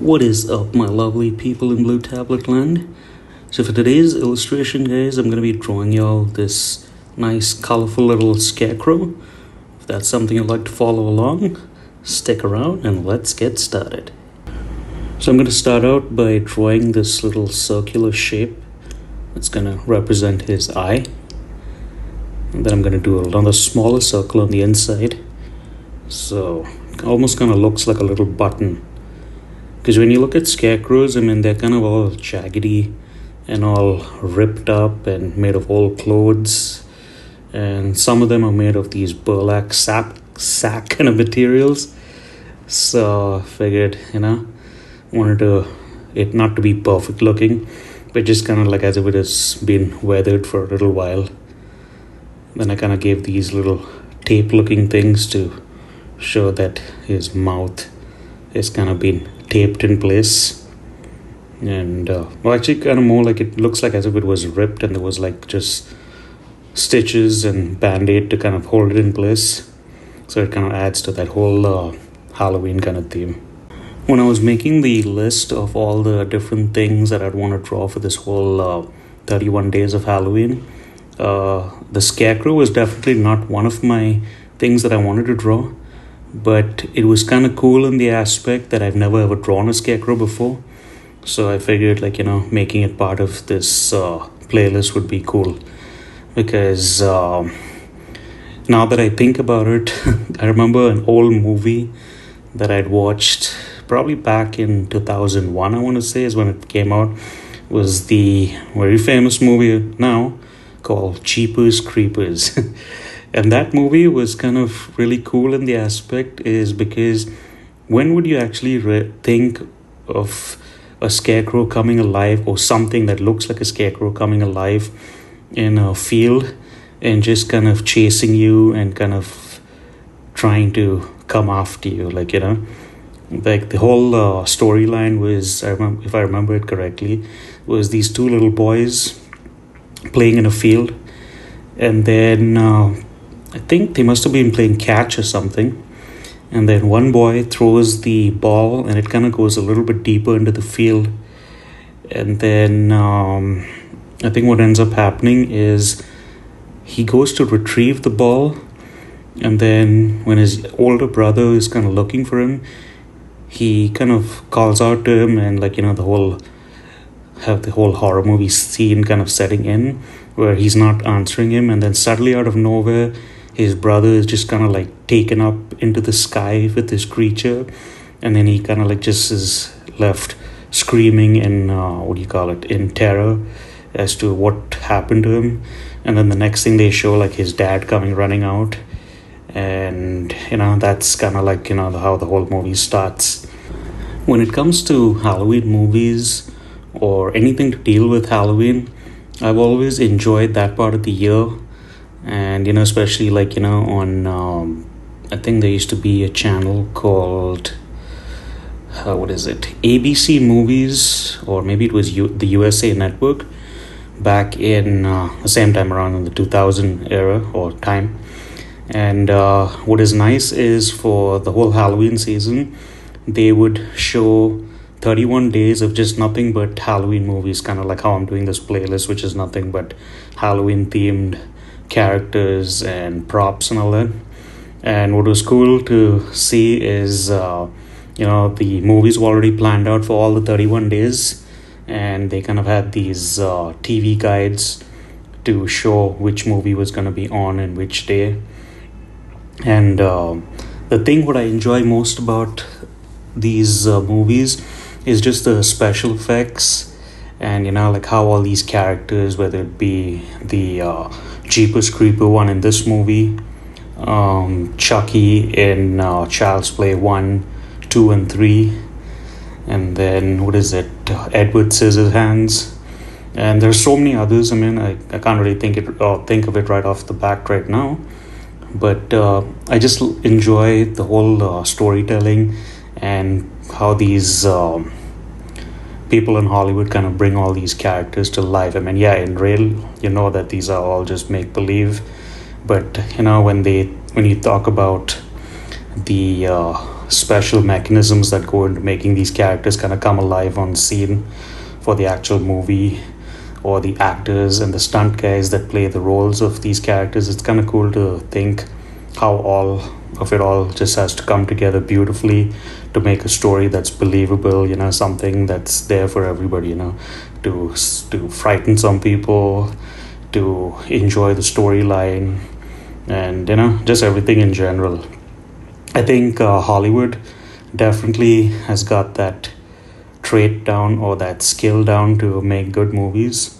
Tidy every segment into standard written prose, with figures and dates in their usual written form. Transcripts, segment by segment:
What is up, my lovely people in Blue Tablet land? So for today's illustration, guys, I'm going to be drawing y'all this nice colorful little scarecrow. If that's something you'd like to follow along, stick around and let's get started. So I'm going to start out by drawing this little circular shape that's going to represent his eye. And then I'm going to do another smaller circle on the inside. So it almost kind of looks like a little button. Because when you look at scarecrows, I mean, they're kind of all jaggedy and all ripped up and made of old clothes. And some of them are made of these burlap sack kind of materials. So I figured, wanted it not to be perfect looking, but just kind of like as if it has been weathered for a little while. Then I kind of gave these little tape looking things to show that his mouth is kind of been taped in place. And actually kind of more like it looks like as if it was ripped and there was like just stitches and band-aid to kind of hold it in place. So it kind of adds to that whole Halloween kind of theme. When I was making the list of all the different things that I'd want to draw for this whole 31 days of Halloween, the scarecrow was definitely not one of my things that I wanted to draw. But it was kind of cool in the aspect that I've never ever drawn a scarecrow before. So I figured making it part of this playlist would be cool. Because now that I think about it, I remember an old movie that I'd watched probably back in 2001, I want to say, is when it came out. It was the very famous movie now called Jeepers Creepers. And that movie was kind of really cool in the aspect is because when would you actually think of a scarecrow coming alive or something that looks like a scarecrow coming alive in a field and just kind of chasing you and kind of trying to come after you, like the whole storyline was, if I remember it correctly, was these two little boys playing in a field, and then I think they must have been playing catch or something. And then one boy throws the ball and it kind of goes a little bit deeper into the field. And then I think what ends up happening is he goes to retrieve the ball. And then when his older brother is kind of looking for him, he kind of calls out to him and the whole horror movie scene kind of setting in where he's not answering him. And then suddenly out of nowhere, his brother is just kind of taken up into the sky with this creature, and then he kind of just is left screaming in in terror as to what happened to him. And then the next thing they show his dad coming running out, and that's kind of how the whole movie starts. When it comes to Halloween movies or anything to deal with Halloween, I've always enjoyed that part of the year. And especially on I think there used to be a channel called ABC Movies, or maybe it was the USA Network back in the same time around in the 2000 era or time. And what is nice is for the whole Halloween season, they would show 31 days of just nothing but Halloween movies, kind of like how I'm doing this playlist, which is nothing but Halloween themed characters and props and all that. And what was cool to see is the movies were already planned out for all the 31 days, and they kind of had these TV guides to show which movie was going to be on and which day. And the thing what I enjoy most about these movies is just the special effects, and how all these characters, whether it be the Jeepers Creeper one in this movie, Chucky in Child's Play 1, 2 and 3, and then Edward Scissorhands, and there's so many others. I mean, I can't really think of it right off the bat right now, but I just enjoy the whole storytelling and how these people in Hollywood kind of bring all these characters to life. I mean, yeah, in real, that these are all just make-believe. But, when you talk about the special mechanisms that go into making these characters kind of come alive on scene for the actual movie, or the actors and the stunt guys that play the roles of these characters. It's kind of cool to think how all of it all just has to come together beautifully to make a story that's believable, something that's there for everybody, to frighten some people, to enjoy the storyline, and just everything in general. I think Hollywood definitely has got that trait down, or that skill down, to make good movies.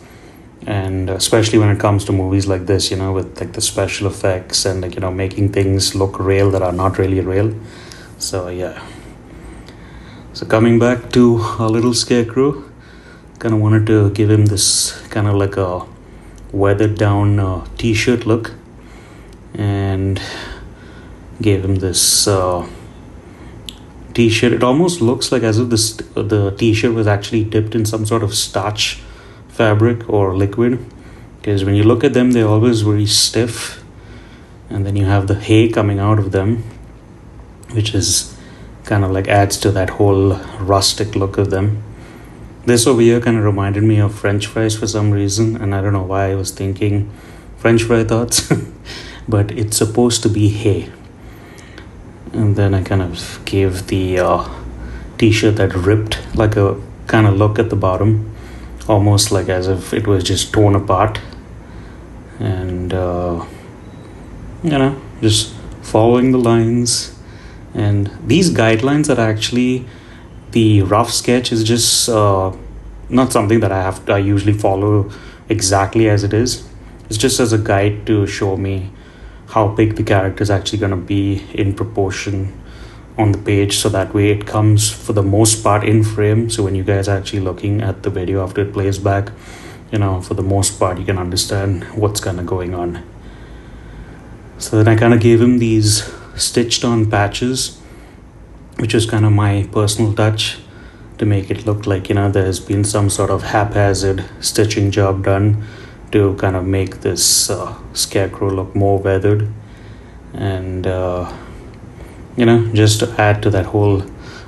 And especially when it comes to movies like this, with like the special effects and like making things look real that are not really real. So yeah, so coming back to our little Scarecrow, kind of wanted to give him this kind of like a weathered down t-shirt look, and gave him this t-shirt. It almost looks like as if the t-shirt was actually dipped in some sort of starch fabric or liquid, because when you look at them, they're always very stiff, and then you have the hay coming out of them, which is kind of like adds to that whole rustic look of them. This over here kind of reminded me of French fries for some reason, and I don't know why I was thinking French fry thoughts, but it's supposed to be hay. And then I kind of gave the t-shirt that ripped like a kind of look at the bottom, almost like as if it was just torn apart. And just following the lines. And these guidelines are actually, the rough sketch is just not something that I usually follow exactly as it is. It's just as a guide to show me how big the character is actually going to be in proportion on the page, so that way it comes for the most part in frame. So when you guys are actually looking at the video after it plays back, for the most part you can understand what's kind of going on. So then I kind of gave him these stitched on patches, which was kind of my personal touch to make it look like there's been some sort of haphazard stitching job done to kind of make this Scarecrow look more weathered, and just to add to that whole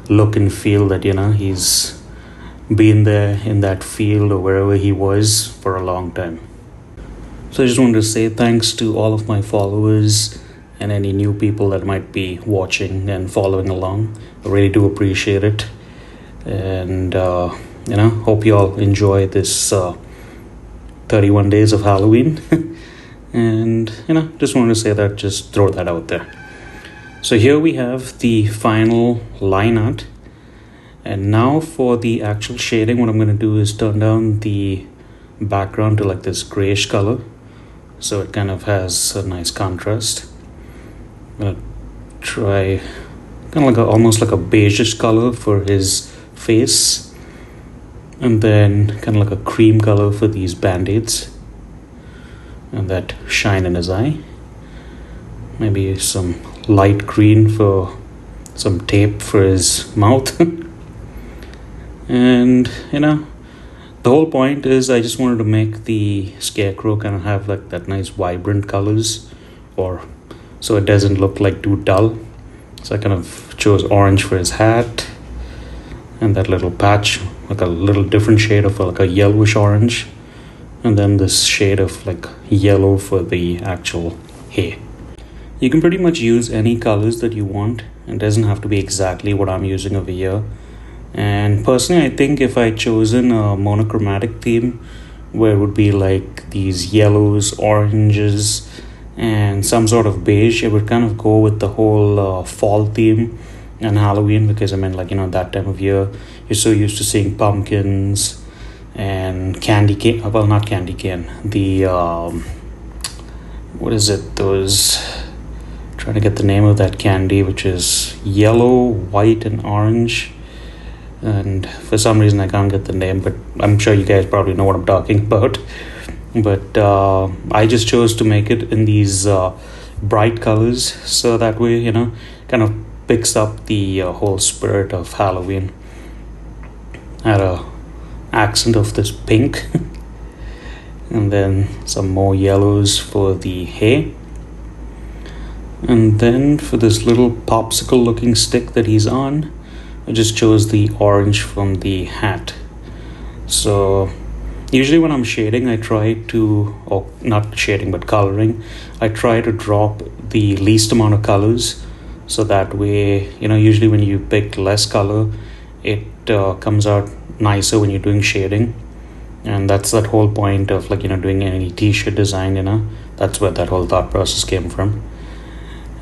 look and feel that he's been there in that field or wherever he was for a long time. So I just wanted to say thanks to all of my followers and any new people that might be watching and following along. I really do appreciate it, and hope you all enjoy this 31 days of Halloween. And just wanted to say that, just throw that out there. So here we have the final line art, and now for the actual shading, what I'm going to do is turn down the background to like this grayish color, so it kind of has a nice contrast. I'm going to try kind of like almost like a beigeish color for his face, and then kind of like a cream color for these band-aids and that shine in his eye. Maybe some light green for some tape for his mouth. And the whole point is I just wanted to make the Scarecrow kind of have like that nice vibrant colors, or so it doesn't look like too dull. So I kind of chose orange for his hat, and that little patch, like a little different shade of like a yellowish orange, and then this shade of like yellow for the actual hair. You can pretty much use any colors that you want. It doesn't have to be exactly what I'm using over here. And personally, I think if I chosen a monochromatic theme where it would be like these yellows, oranges, and some sort of beige, it would kind of go with the whole fall theme and Halloween, because I mean, like, that time of year you're so used to seeing pumpkins and candy cane. Well, not candy cane, the what is it, those, trying to get the name of that candy, which is yellow, white, and orange, and for some reason I can't get the name, but I'm sure you guys probably know what I'm talking about. But I just chose to make it in these bright colors, so that way kind of picks up the whole spirit of Halloween. Had a accent of this pink and then some more yellows for the hair. And then for this little popsicle looking stick that he's on, I just chose the orange from the hat. So usually when I'm shading, I try to, or not shading but coloring, I try to drop the least amount of colors, so that way, usually when you pick less color, it comes out nicer when you're doing shading. And that's that whole point of doing any t-shirt design, that's where that whole thought process came from.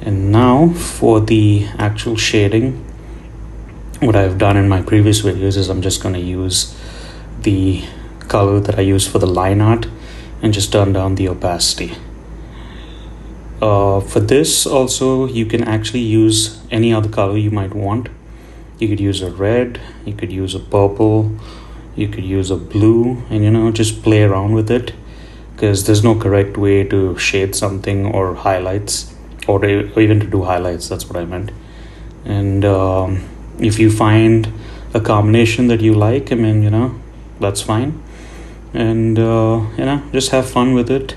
And now for the actual shading, what I've done in my previous videos is I'm just going to use the color that I use for the line art and just turn down the opacity. For this also, you can actually use any other color you might want. You could use a red, you could use a purple, you could use a blue, and just play around with it, because there's no correct way to shade something or highlights, or even to do highlights. That's what I meant. And if you find a combination that you like, that's fine. And just have fun with it.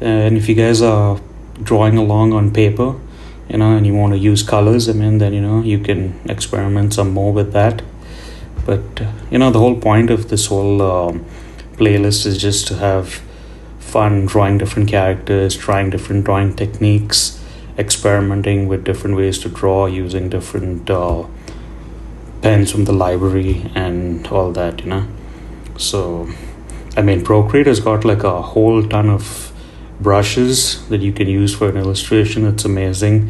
And if you guys are drawing along on paper, and you want to use colors, then you can experiment some more with that. But the whole point of this whole playlist is just to have fun drawing different characters, trying different drawing techniques, experimenting with different ways to draw using different pens from the library and all that. So Procreate has got a whole ton of brushes that you can use for an illustration. It's amazing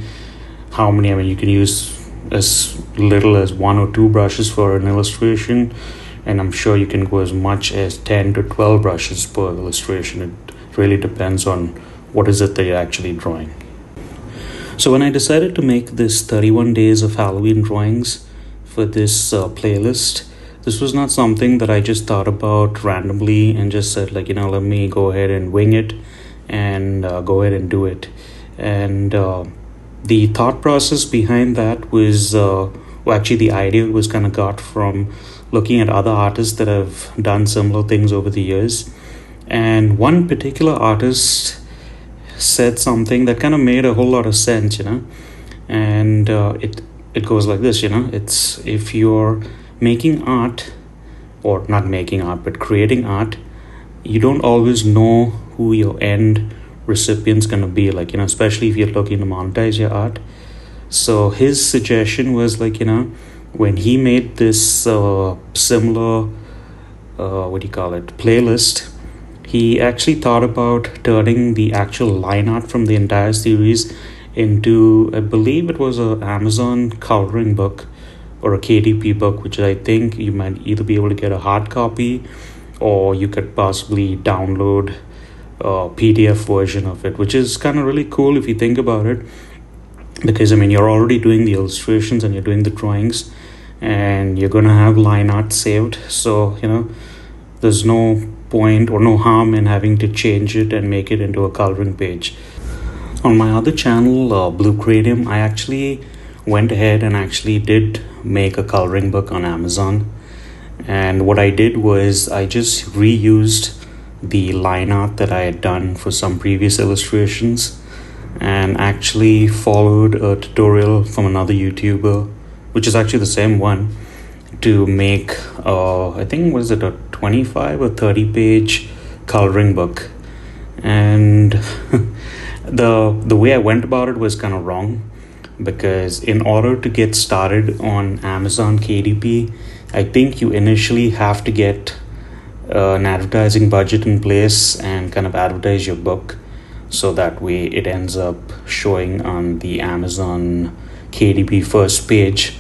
how many. You can use as little as 1 or 2 brushes for an illustration, and I'm sure you can go as much as 10 to 12 brushes per illustration. It really depends on what is it that you're actually drawing. So when I decided to make this 31 days of Halloween drawings for this playlist, this was not something that I just thought about randomly and just said let me go ahead and wing it and go ahead and do it. And the thought process behind that was, actually the idea was kind of got from looking at other artists that have done similar things over the years. And one particular artist said something that kind of made a whole lot of sense, and it goes like this, it's if you're making art, or not making art but creating art, you don't always know who your end recipient's gonna be, especially if you're looking to monetize your art. So his suggestion was when he made this similar playlist, he actually thought about turning the actual line art from the entire series into, I believe it was a Amazon coloring book or a KDP book, which I think you might either be able to get a hard copy or you could possibly download a PDF version of it, which is kind of really cool if you think about it, because you're already doing the illustrations and you're doing the drawings and you're gonna have line art saved, so there's no point or no harm in having to change it and make it into a coloring page. On my other channel, Blue Cranium, I actually went ahead and actually did make a coloring book on Amazon. And what I did was I just reused the line art that I had done for some previous illustrations and actually followed a tutorial from another YouTuber, which is actually the same one, to make I think was it a 25 or 30 page coloring book. And the way I went about it was kind of wrong, because in order to get started on Amazon KDP, I think you initially have to get an advertising budget in place and kind of advertise your book, so that way it ends up showing on the Amazon KDP first page,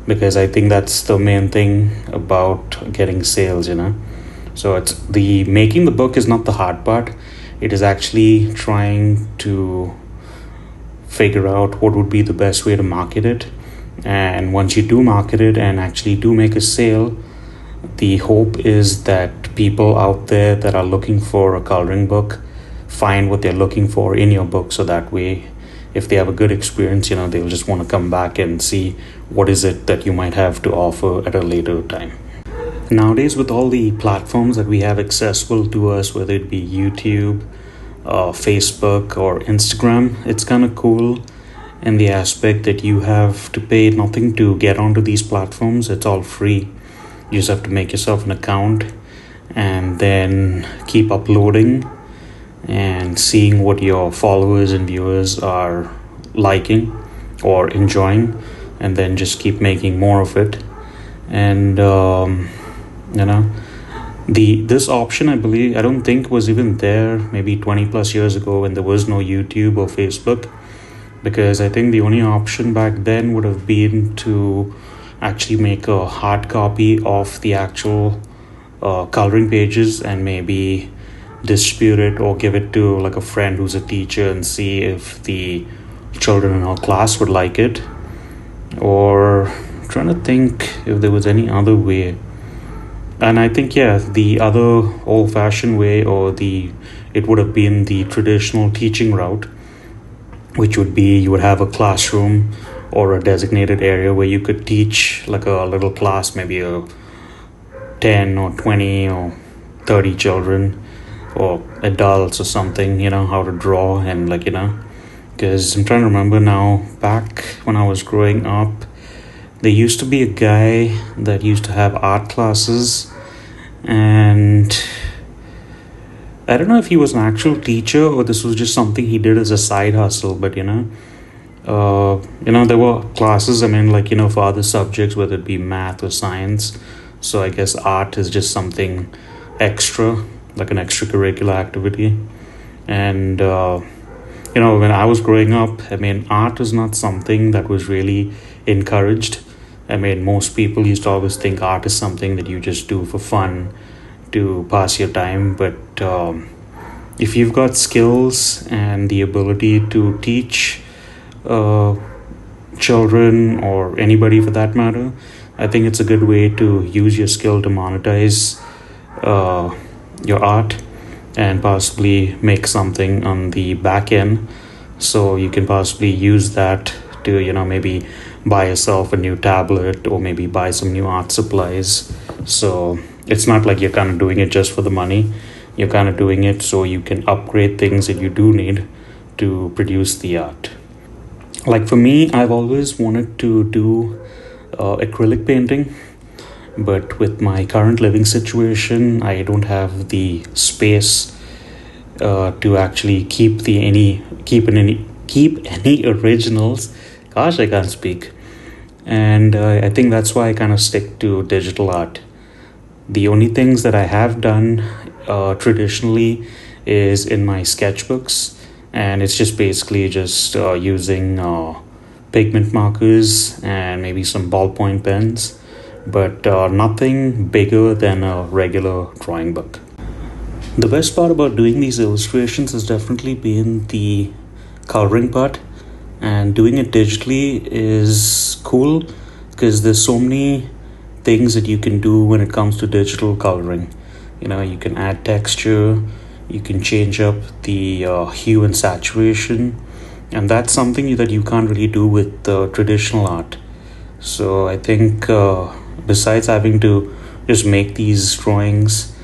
because I think that's the main thing about getting sales. So it's the making the book is not the hard part. It is actually trying to figure out what would be the best way to market it. And once you do market it and actually do make a sale, the hope is that people out there that are looking for a coloring book find what they're looking for in your book, so that way if they have a good experience, they'll just want to come back and see what is it that you might have to offer at a later time. Nowadays, with all the platforms that we have accessible to us, whether it be YouTube, Facebook or Instagram, it's kind of cool and the aspect that you have to pay nothing to get onto these platforms. It's all free. You just have to make yourself an account and then keep uploading and seeing what your followers and viewers are liking or enjoying, and then just keep making more of it. And you know, this option, I don't think was even there maybe 20 plus years ago when there was no YouTube or Facebook, because I think the only option back then would have been to actually make a hard copy of the actual coloring pages and maybe distribute it or give it to like a friend who's a teacher and see if the children in our class would like it. Or I'm trying to think if there was any other way. And I think, yeah, the other old-fashioned way, it would have been the traditional teaching route, which would be you would have a classroom or a designated area where you could teach like a little class, maybe a 10 or 20 or 30 children or adults or something, how to draw and because I'm trying to remember now, back when I was growing up, there used to be a guy that used to have art classes, and I don't know if he was an actual teacher or this was just something he did as a side hustle, but there were classes, for other subjects, whether it be math or science. So I guess art is just something extra, like an extracurricular activity. And, when I was growing up, art is not something that was really encouraged. Most people used to always think art is something that you just do for fun to pass your time. But if you've got skills and the ability to teach children or anybody for that matter, I think it's a good way to use your skill to monetize your art and possibly make something on the back end. So you can possibly use that to, maybe buy yourself a new tablet or maybe buy some new art supplies. So it's not like you're kind of doing it just for the money. You're kind of doing it so you can upgrade things that you do need to produce the art. Like for me, I've always wanted to do acrylic painting, but with my current living situation, I don't have the space to actually keep any originals. Gosh, I can't speak. And I think that's why I kind of stick to digital art. The only things that I have done traditionally is in my sketchbooks, and it's just basically just using pigment markers and maybe some ballpoint pens, but nothing bigger than a regular drawing book. The best part about doing these illustrations has definitely been the coloring part, and doing it digitally is cool because there's so many things that you can do when it comes to digital coloring. You can add texture, you can change up the hue and saturation, and that's something that you can't really do with traditional art. So I think besides having to just make these drawings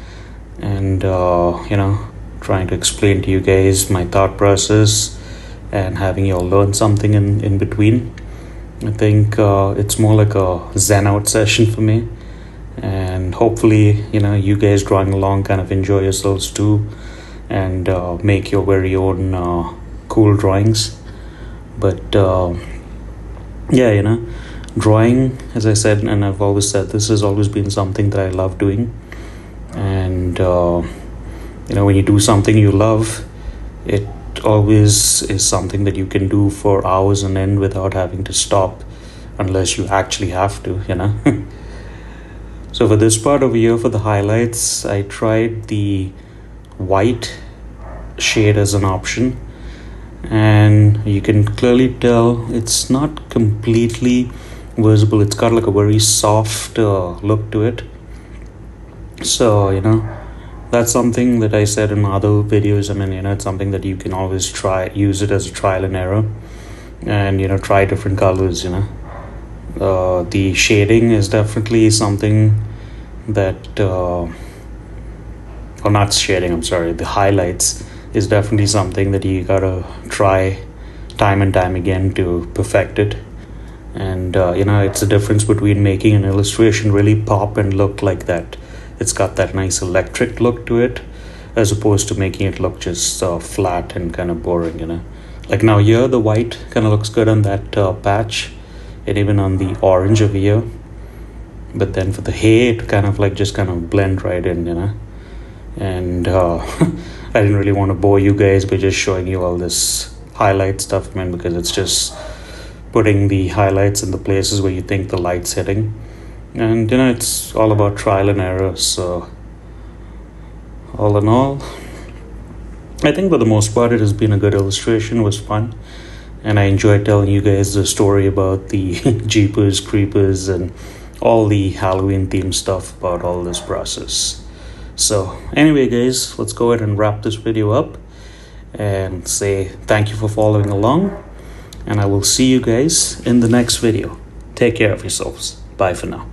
and trying to explain to you guys my thought process and having you all learn something in between, I think it's more like a zen out session for me. And hopefully you guys drawing along kind of enjoy yourselves too and make your very own cool drawings. But drawing, as I said, and I've always said, this has always been something that I love doing. And when you do something you love, it always is something that you can do for hours on end without having to stop, unless you actually have to. So for this part over here, for the highlights, I tried the white shade as an option, and you can clearly tell it's not completely visible. It's got like a very soft look to it. So that's something that I said in other videos. It's something that you can always use it as a trial and error, and try different colors. The shading is definitely something that or not shading, I'm sorry, the highlights is definitely something that you gotta try time and time again to perfect it. And it's the difference between making an illustration really pop and look like that. It's got that nice electric look to it, as opposed to making it look just flat and kind of boring. Like now here, the white kind of looks good on that patch, and even on the orange over here. But then for the hair, it kind of just kind of blend right in. And I didn't really want to bore you guys by just showing you all this highlight stuff, man, because it's just putting the highlights in the places where you think the light's hitting. And it's all about trial and error. So all in all, I think for the most part it has been a good illustration. It was fun, and I enjoyed telling you guys the story about the Jeepers Creepers and all the Halloween themed stuff about all this process. So anyway guys, let's go ahead and wrap this video up and say thank you for following along, and I will see you guys in the next video. Take care of yourselves. Bye for now.